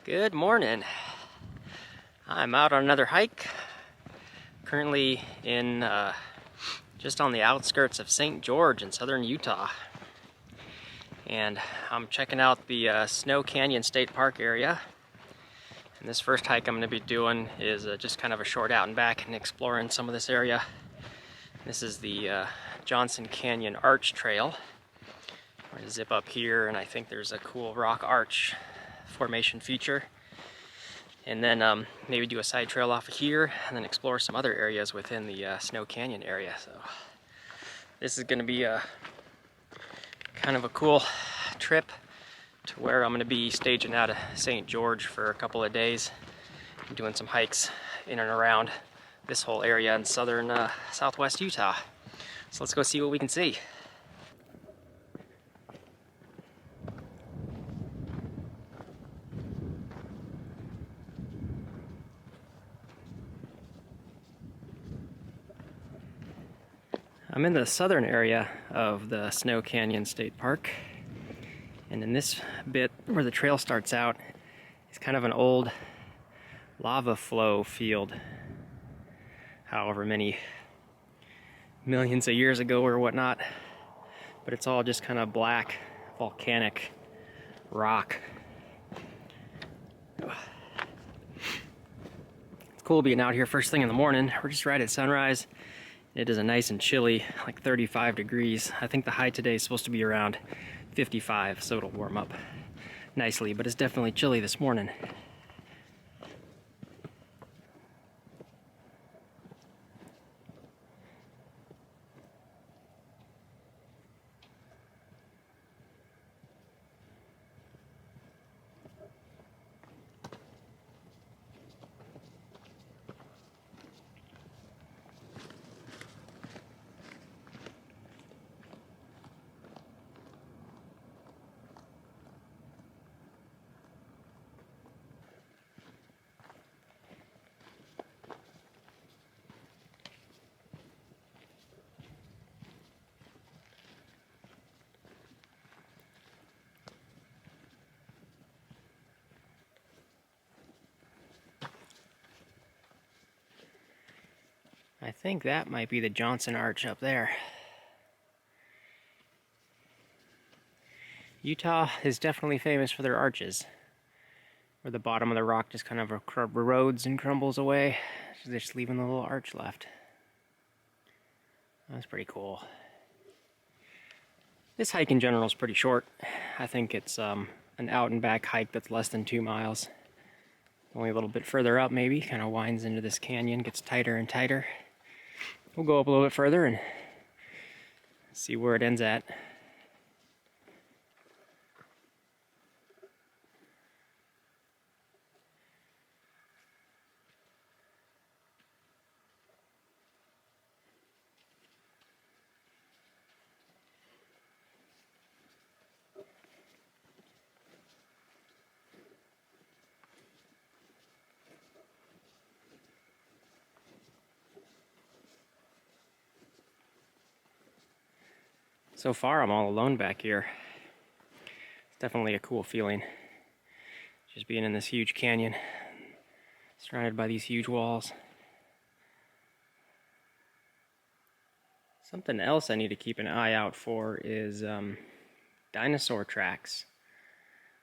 Good morning. I'm out on another hike. Currently in just on the outskirts of St. George in southern Utah. And I'm checking out the Snow Canyon State Park area. And this first hike I'm going to be doing is just kind of a short out and back and exploring some of this area. This is the Johnson Canyon Arch Trail. I'm going to zip up here, and I think there's a cool rock arch formation feature. And then maybe do a side trail off of here, and then explore some other areas within the Snow Canyon area. So this is going to be a kind of a cool trip to where I'm going to be staging out of St. George for a couple of days, doing some hikes in and around this whole area in southern southwest Utah. So let's go see what we can see. I'm in the southern area of the Snow Canyon State Park, and in this bit where the trail starts out is kind of an old lava flow field, however many millions of years ago or whatnot, but it's all just kind of black volcanic rock. It's cool being out here first thing in the morning. We're just right at sunrise. It is a nice and chilly, like 35 degrees. I think the high today is supposed to be around 55, so it'll warm up nicely, but it's definitely chilly this morning. I think that might be the Johnson Arch up there. Utah is definitely famous for their arches, where the bottom of the rock just kind of erodes and crumbles away, just leaving the little arch left. That's pretty cool. This hike in general is pretty short. I think it's an out and back hike that's less than 2 miles. Only a little bit further up maybe, kind of winds into this canyon, gets tighter and tighter. We'll go up a little bit further and see where it ends at. So far, I'm all alone back here. It's definitely a cool feeling, just being in this huge canyon, surrounded by these huge walls. Something else I need to keep an eye out for is dinosaur tracks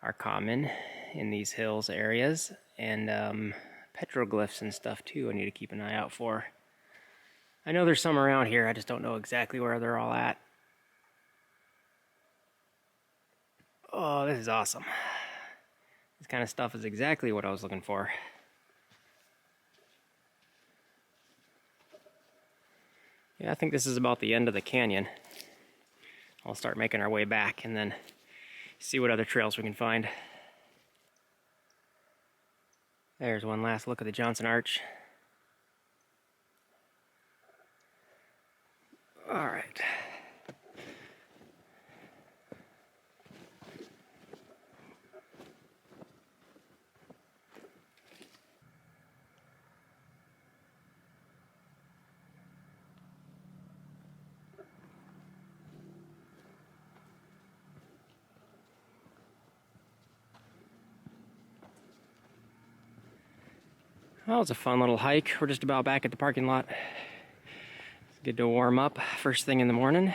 are common in these hills areas, and petroglyphs and stuff too I need to keep an eye out for. I know there's some around here, I just don't know exactly where they're all at. Oh, this is awesome. This kind of stuff is exactly what I was looking for. Yeah, I think this is about the end of the canyon. I'll start making our way back and then see what other trails we can find. There's one last look at the Johnson Arch. All right. Well, it was a fun little hike. We're just about back at the parking lot. It's good to warm up first thing in the morning.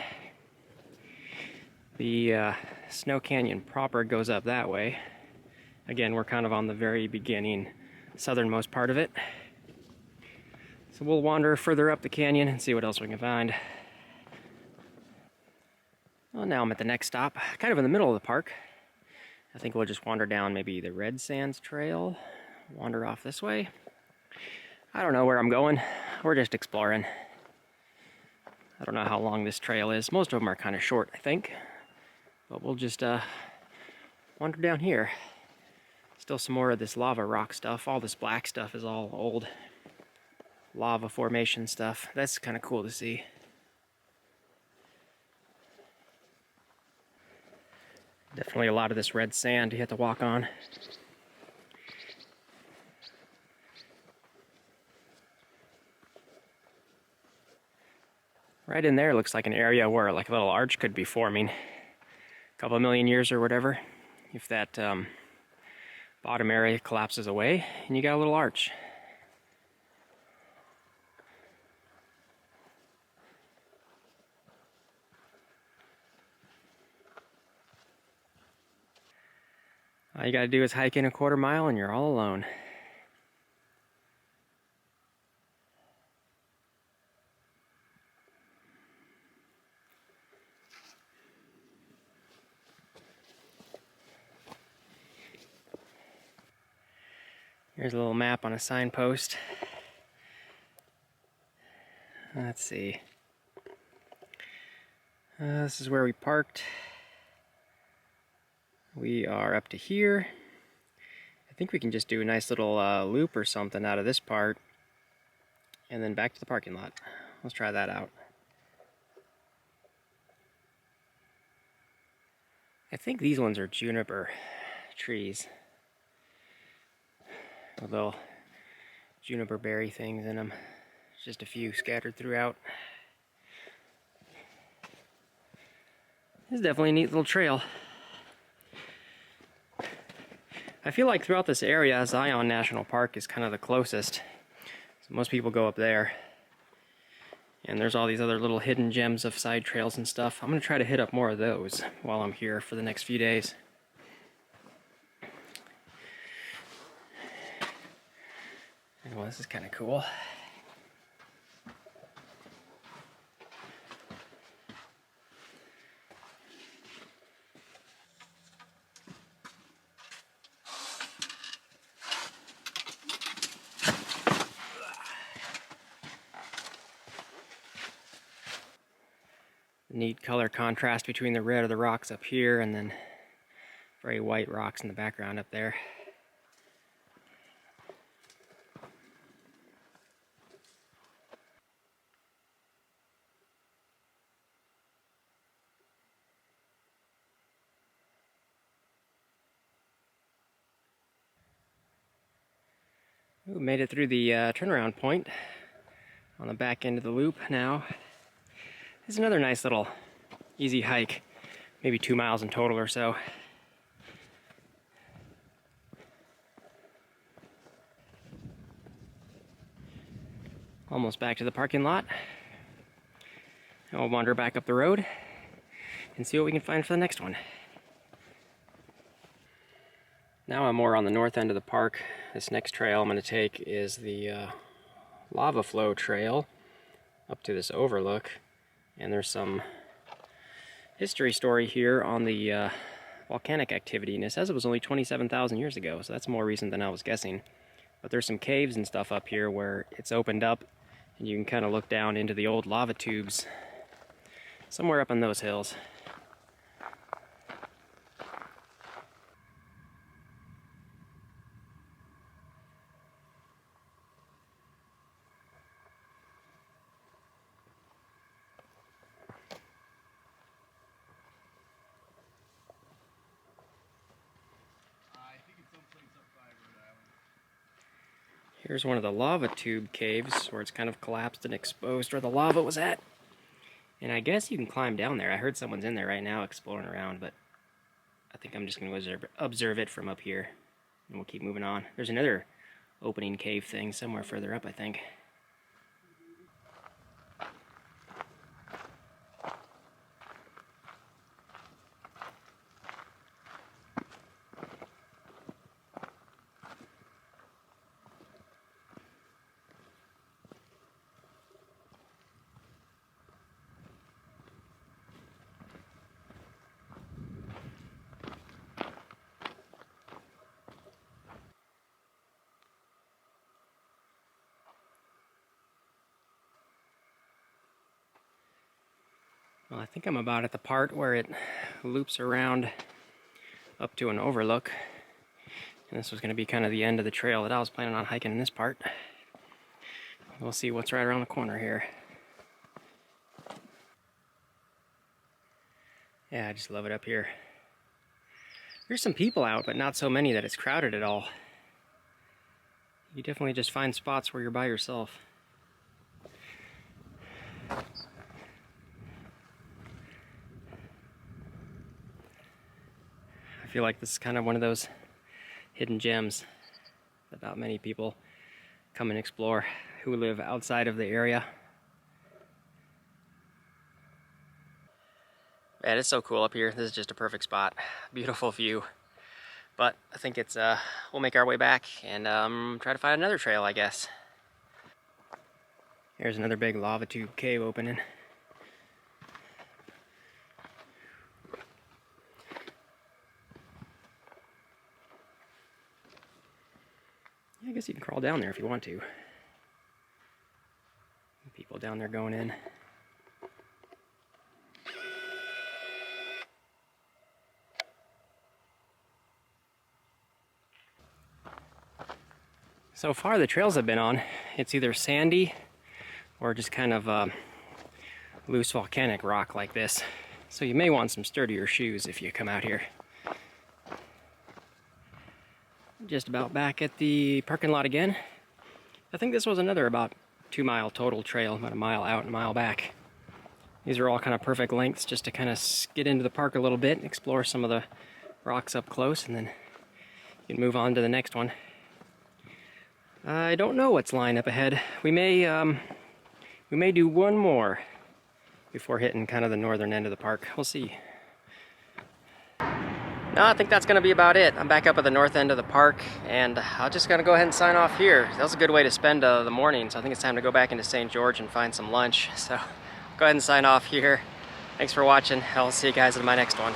The Snow Canyon proper goes up that way. Again, we're kind of on the very beginning, southernmost part of it. So we'll wander further up the canyon and see what else we can find. Well, now I'm at the next stop, kind of in the middle of the park. I think we'll just wander down maybe the Red Sands Trail, wander off this way. I don't know where I'm going. We're just exploring. I don't know how long this trail is. Most of them are kind of short, I think. But we'll just wander down here. Still some more of this lava rock stuff. All this black stuff is all old lava formation stuff. That's kind of cool to see. Definitely a lot of this red sand you have to walk on. Right in there looks like an area where like a little arch could be forming. A couple of million years or whatever. If that bottom area collapses away and you got a little arch. All you gotta do is hike in a quarter mile and you're all alone. Here's a little map on a signpost. Let's see. This is where we parked. We are up to here. I think we can just do a nice little loop or something out of this part and then back to the parking lot. Let's try that out. I think these ones are juniper trees. With little juniper berry things in them. Just a few scattered throughout. This is definitely a neat little trail. I feel like throughout this area, Zion National Park is kind of the closest. So most people go up there. And there's all these other little hidden gems of side trails and stuff. I'm going to try to hit up more of those while I'm here for the next few days. Well, this is kind of cool. Neat color contrast between the red of the rocks up here and then very white rocks in the background up there. We made it through the turnaround point on the back end of the loop now. It's another nice little easy hike, maybe 2 miles in total or so. Almost back to the parking lot. And we'll wander back up the road and see what we can find for the next one. Now I'm more on the north end of the park. This next trail I'm going to take is the lava flow trail up to this overlook. And there's some history story here on the volcanic activity. And it says it was only 27,000 years ago, so that's more recent than I was guessing. But there's some caves and stuff up here where it's opened up and you can kind of look down into the old lava tubes somewhere up in those hills. Here's one of the lava tube caves where it's kind of collapsed and exposed where the lava was at. And I guess you can climb down there. I heard someone's in there right now exploring around, but I think I'm just going to observe it from up here. And we'll keep moving on. There's another opening cave thing somewhere further up, I think. Well, I think I'm about at the part where it loops around up to an overlook. And this was going to be kind of the end of the trail that I was planning on hiking in this part. We'll see what's right around the corner here. Yeah, I just love it up here. There's some people out, but not so many that it's crowded at all. You definitely just find spots where you're by yourself. I feel like this is kind of one of those hidden gems that not many people come and explore who live outside of the area. Man, it's so cool up here. This is just a perfect spot. Beautiful view. But I think it's we'll make our way back and try to find another trail, I guess. Here's another big lava tube cave opening. I guess you can crawl down there if you want to. People down there going in. So far the trails I've been on, it's either sandy or just kind of loose volcanic rock like this. So you may want some sturdier shoes if you come out here. Just about back at the parking lot again. I think this was another about 2-mile total trail, about a mile out and a mile back. These are all kind of perfect lengths just to kind of get into the park a little bit and explore some of the rocks up close, and then you can move on to the next one. I don't know what's lying up ahead. We may do one more before hitting kind of the northern end of the park. We'll see. No, I think that's going to be about it. I'm back up at the north end of the park, and I'm just going to go ahead and sign off here. That was a good way to spend the morning, so I think it's time to go back into St. George and find some lunch. So go ahead and sign off here. Thanks for watching. I'll see you guys in my next one.